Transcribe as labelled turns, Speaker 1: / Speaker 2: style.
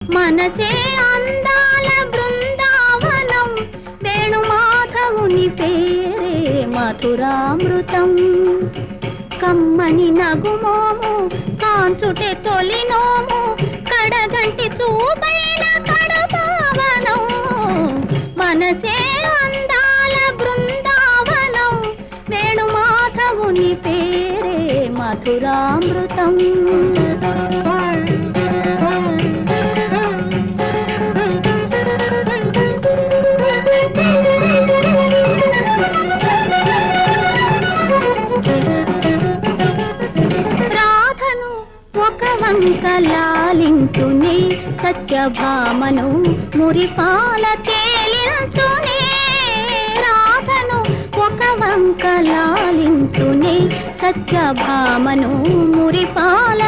Speaker 1: మనసే అందాల బృందావనం, వేణుమాధవుని పేరే మధురామృతం. కమ్మని నగుమోము కాంచుటే తొలినోము, కడగంటి చూపైన కడపావనం. మనసే అందాల బృందావనం, వేణుమాధవుని పేరే మధురామృతం. ఒక వంక లాలించునే సత్యభామను, మురిపాల తేలించునే రాధను. ఒక వంక లాలించునే సత్యభామను, మురిపాల